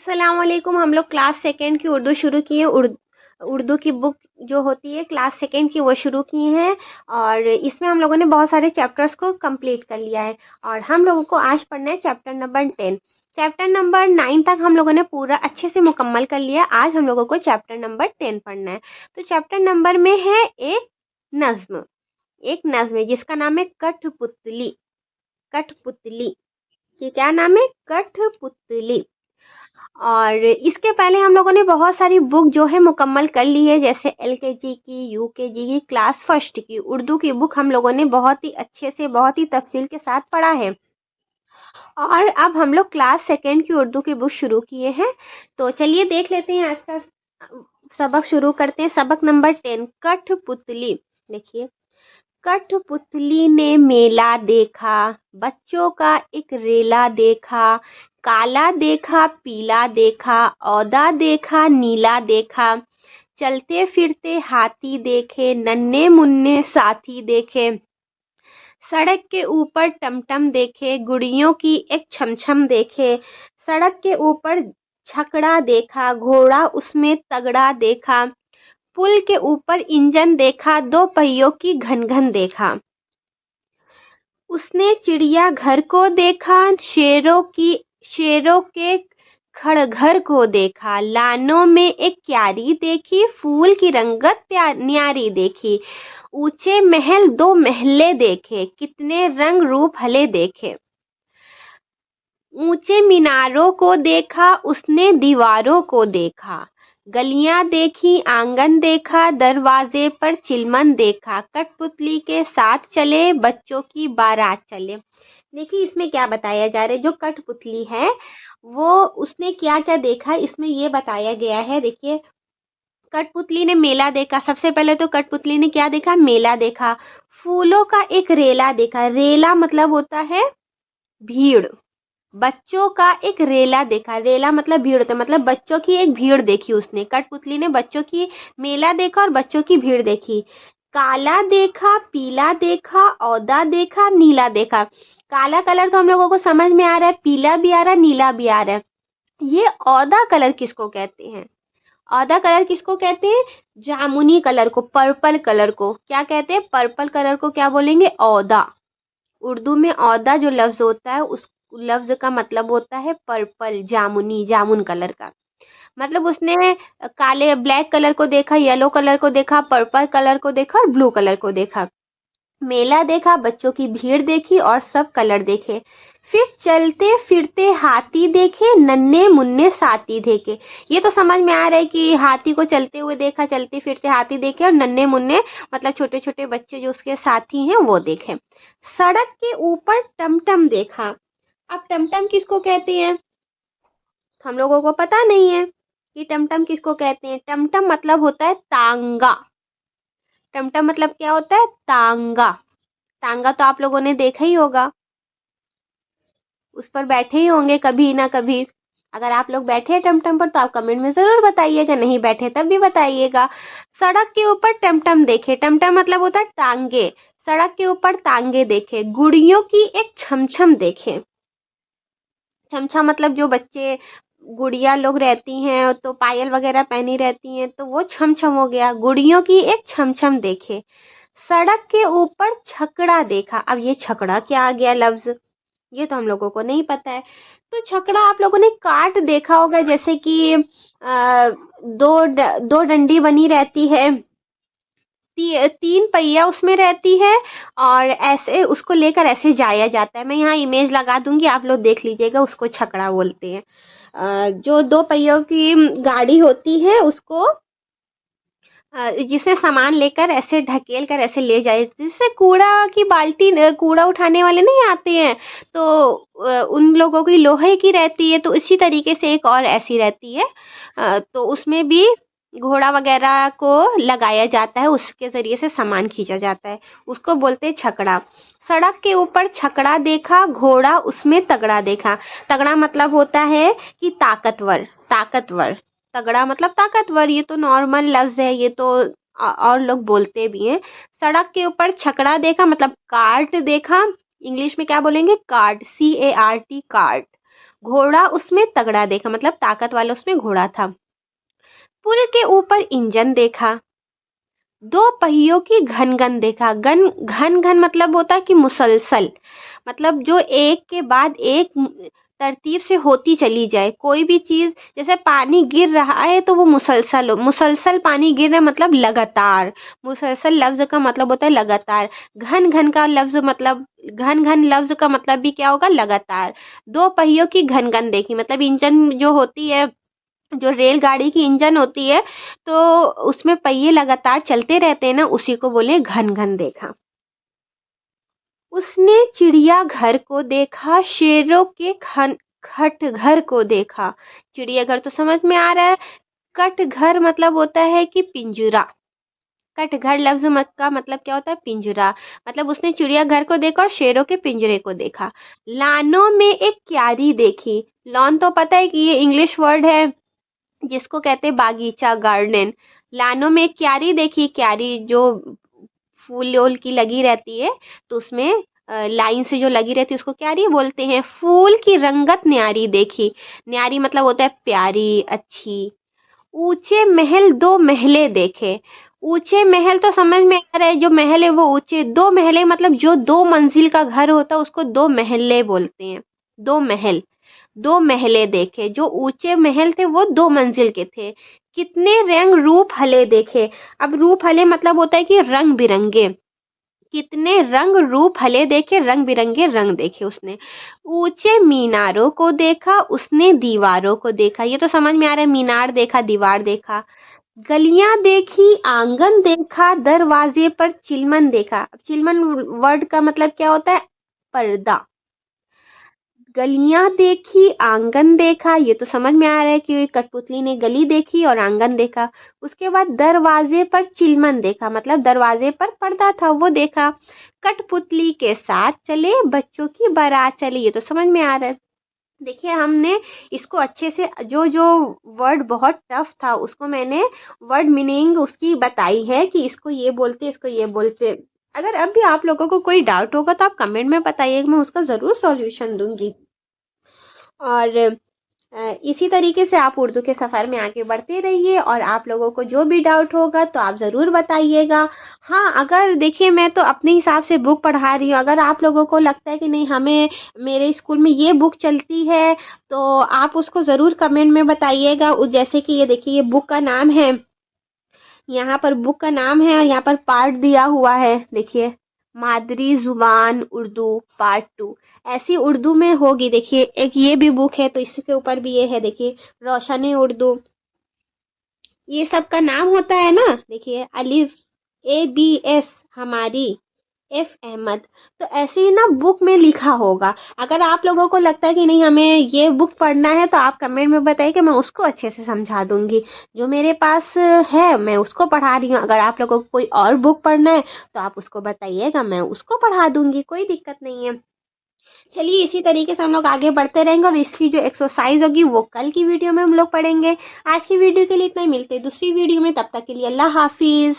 अस्सलाम वालेकुम। हम लोग क्लास सेकेंड की उर्दू शुरू किए। उर्दू की बुक जो होती है क्लास सेकेंड की वो शुरू किए हैं और इसमें हम लोगों ने बहुत सारे चैप्टर्स को कंप्लीट कर लिया है और हम लोगों को आज पढ़ना है चैप्टर नंबर 10। चैप्टर नंबर 9 तक हम लोगों ने पूरा अच्छे से मुकम्मल कर लिया। आज हम लोगों को चैप्टर नंबर 10 पढ़ना है। तो चैप्टर नंबर में है एक नज्म है जिसका नाम है कठपुतली। कठपुतली, ये क्या नाम है? कठपुतली। और इसके पहले हम लोगों ने बहुत सारी बुक जो है मुकम्मल कर ली है, जैसे एलकेजी की, यूकेजी की, क्लास फर्स्ट की उर्दू की बुक हम लोगों ने बहुत ही अच्छे से बहुत ही तफसील के साथ पढ़ा है। और अब हम लोग क्लास सेकेंड की उर्दू की बुक शुरू किए हैं। तो चलिए देख लेते हैं आज का सबक। शुरू करते हैं सबक नंबर 10, कठपुतली। देखिए, कठपुतली ने मेला देखा, बच्चों का एक रेला देखा, काला देखा पीला देखा, औदा देखा नीला देखा, चलते फिरते हाथी देखे, नन्हे मुन्ने साथी देखे, सड़क के ऊपर टमटम देखे, गुड़ियों की एक छमछम देखे, सड़क के ऊपर छकड़ा देखा, घोड़ा उसमें तगड़ा देखा, पुल के ऊपर इंजन देखा, दो पहियों की घन घन देखा। उसने चिड़िया घर को देखा, शेरों के खड़घर को देखा, लानों में एक क्यारी देखी, फूल की रंगत न्यारी देखी, ऊंचे महल दो महले देखे, कितने रंग रूप हले देखे, ऊंचे मीनारों को देखा, उसने दीवारों को देखा, गलियां देखी, आंगन देखा, दरवाजे पर चिलमन देखा, कठपुतली के साथ चले, बच्चों की बारात चले। देखिए इसमें क्या बताया जा रहा है, जो कठपुतली है वो उसने क्या क्या देखा इसमें ये बताया गया है। देखिए, कठपुतली ने मेला देखा। सबसे पहले तो कठपुतली ने क्या देखा? मेला देखा। फूलों का एक रेला देखा। रेला मतलब होता है भीड़। बच्चों का एक रेला देखा। रेला मतलब भीड़ होता है, मतलब बच्चों की एक भीड़ देखी उसने। कठपुतली ने बच्चों की मेला देखा और बच्चों की भीड़ देखी। काला देखा, पीला देखा, औदा देखा, नीला देखा। काला कलर तो हम लोगों को समझ में आ रहा है, पीला भी आ रहा है, नीला भी आ रहा है। ये औदा कलर किसको कहते हैं? औदा कलर किसको कहते हैं? जामुनी कलर को, पर्पल कलर को क्या कहते हैं? पर्पल कलर को क्या बोलेंगे? औदा। उर्दू में औदा जो लफ्ज होता है उस लफ्ज का मतलब होता है पर्पल, जामुनी, जामुन कलर का। मतलब उसने काले ब्लैक कलर को देखा, येलो कलर को देखा, पर्पल कलर को देखा और ब्लू कलर को देखा। मेला देखा, बच्चों की भीड़ देखी और सब कलर देखे। फिर चलते फिरते हाथी देखे, नन्हे मुन्ने साथी देखे। ये तो समझ में आ रहा है कि हाथी को चलते हुए देखा, चलते फिरते हाथी देखे और नन्हे मुन्ने मतलब छोटे छोटे बच्चे जो उसके साथी हैं वो देखे। सड़क के ऊपर टमटम देखा। अब टमटम किसको कहते हैं? हम लोगों को पता नहीं है कि टमटम किसको कहते हैं। टमटम मतलब होता है तांगा। टमटम मतलब क्या होता है? तांगा। तांगा तो आप लोगों ने देखा ही होगा, उस पर बैठे ही होंगे कभी ना कभी। अगर आप लोग बैठे हैं टमटम पर तो आप कमेंट में जरूर बताइएगा, नहीं बैठे तब भी बताइएगा। सड़क के ऊपर टमटम देखे। टमटम मतलब होता है टांगे। सड़क के ऊपर टांगे देखे। गुड़ियों की एक छमछम देखे। छमछम मतलब जो बच्चे गुड़िया लोग रहती हैं तो पायल वगैरह पहनी रहती हैं तो वो छमछम हो गया। गुड़ियों की एक छमछम देखे। सड़क के ऊपर छकड़ा देखा। अब ये छकड़ा क्या आ गया लफ्ज, ये तो हम लोगों को नहीं पता है। तो छकड़ा आप लोगों ने काट देखा होगा, जैसे कि दो डंडी बनी रहती है, तीन पहिया उसमें रहती है और ऐसे उसको लेकर ऐसे जाया जाता है। मैं यहाँ इमेज लगा दूंगी, आप लोग देख लीजिएगा, उसको छकड़ा बोलते हैं। जो दो पहियों की गाड़ी होती है उसको जिसमें सामान लेकर ऐसे ढकेल कर ऐसे ले जाए, जिससे कूड़ा की बाल्टी, कूड़ा उठाने वाले नहीं आते हैं तो उन लोगों की लोहे की रहती है, तो इसी तरीके से एक और ऐसी रहती है। तो उसमें भी घोड़ा वगैरह को लगाया जाता है, उसके ज़रिए से सामान खींचा जाता है, उसको बोलते हैं छकड़ा। सड़क के ऊपर छकड़ा देखा, घोड़ा उसमें तगड़ा देखा। तगड़ा मतलब होता है कि ताकतवर, ताकतवर। तगड़ा मतलब ताकतवर, ये तो नॉर्मल लफ्ज है, ये तो और लोग बोलते भी हैं। सड़क के ऊपर छकड़ा देखा मतलब कार्ट देखा। इंग्लिश में क्या बोलेंगे? Cart, CART, cart. घोड़ा उसमें तगड़ा देखा, मतलब ताकत वाला उसमें घोड़ा था। पुल के ऊपर इंजन देखा, दो पहियों की घन घन देखा। घन घन मतलब होता है कि मुसलसल, मतलब जो एक के बाद एक तरतीब से होती चली जाए। कोई भी चीज, जैसे पानी गिर रहा है तो वो मुसलसल पानी गिर रहा है, मतलब लगातार। मुसलसल लफ्ज का मतलब होता है लगातार। घन घन लफ्ज का मतलब भी क्या होगा, लगातार। दो पहियों की घन घन देखी, मतलब इंजन जो होती है, जो रेलगाड़ी की इंजन होती है, तो उसमें पहिए लगातार चलते रहते हैं ना, उसी को बोले घन घन देखा। उसने चिड़िया घर को देखा, शेरों के खट घर को देखा। चिड़िया घर तो समझ में आ रहा है। कट घर मतलब होता है कि पिंजरा। कट घर लफ्ज मत का मतलब क्या होता है, पिंजरा। मतलब उसने चिड़िया घर को देखा और शेरों के पिंजरे को देखा। लानों में एक क्यारी देखी। लॉन तो पता है कि ये इंग्लिश वर्ड है जिसको कहते हैं बागीचा, गार्डन। लानों में एक क्यारी देखी, क्यारी जो फूल ओल की लगी रहती है, तो उसमें लाइन से जो लगी रहती है उसको क्यारी बोलते हैं। फूल की रंगत न्यारी देखी। न्यारी मतलब होता है प्यारी, अच्छी। ऊंचे महल दो महले देखे। ऊंचे महल तो समझ में आ रहा है, जो महल है वो ऊंचे। दो महले मतलब जो दो मंजिल का घर होता है उसको दो महले बोलते हैं। दो महल, दो महले देखे। जो ऊंचे महल थे वो दो मंजिल के थे। कितने रंग रूप हले देखे। अब रूप हले मतलब होता है कि रंग बिरंगे। कितने रंग रूप हले देखे, रंग बिरंगे रंग देखे उसने। ऊंचे मीनारों को देखा, उसने दीवारों को देखा। ये तो समझ में आ रहा है, मीनार देखा, दीवार देखा। गलियां देखी, आंगन देखा, दरवाजे पर चिलमन देखा। अब चिलमन वर्ड का मतलब क्या होता है, पर्दा। गलियां देखी, आंगन देखा, ये तो समझ में आ रहा है कि कठपुतली ने गली देखी और आंगन देखा। उसके बाद दरवाजे पर चिलमन देखा, मतलब दरवाजे पर पर्दा था वो देखा। कठपुतली के साथ चले, बच्चों की बारात चली, ये तो समझ में आ रहा है। देखिए हमने इसको अच्छे से, जो जो वर्ड बहुत टफ था उसको मैंने वर्ड मीनिंग उसकी बताई है कि इसको ये बोलते, इसको ये बोलते। अगर अब भी आप लोगों को कोई डाउट होगा तो आप कमेंट में बताइए, मैं उसका ज़रूर सॉल्यूशन दूंगी। और इसी तरीके से आप उर्दू के सफ़र में आगे बढ़ते रहिए, और आप लोगों को जो भी डाउट होगा तो आप ज़रूर बताइएगा। हाँ, अगर देखिए मैं तो अपने हिसाब से बुक पढ़ा रही हूँ, अगर आप लोगों को लगता है कि नहीं हमें मेरे स्कूल में ये बुक चलती है तो आप उसको ज़रूर कमेंट में बताइएगा। जैसे कि ये देखिए, ये बुक का नाम है, यहाँ पर बुक का नाम है और यहाँ पर पार्ट दिया हुआ है। देखिए, मादरी जुबान उर्दू पार्ट 2, ऐसी उर्दू में होगी। देखिए एक ये भी बुक है तो इसके ऊपर भी ये है, देखिए रोशनी उर्दू, ये सब का नाम होता है ना। देखिए अलिफ, ABS हमारी, F अहमद। तो ऐसे ही ना बुक में लिखा होगा। अगर आप लोगों को लगता है कि नहीं हमें ये बुक पढ़ना है तो आप कमेंट में बताइए कि मैं उसको अच्छे से समझा दूंगी। जो मेरे पास है मैं उसको पढ़ा रही हूँ। अगर आप लोगों को कोई और बुक पढ़ना है तो आप उसको बताइएगा, मैं उसको पढ़ा दूंगी, कोई दिक्कत नहीं है। चलिए इसी तरीके से हम लोग आगे बढ़ते रहेंगे, और इसकी जो एक्सरसाइज होगी वो कल की वीडियो में हम लोग पढ़ेंगे। आज की वीडियो के लिए इतना ही, मिलते हैं दूसरी वीडियो में, तब तक के लिए अल्लाह हाफिज।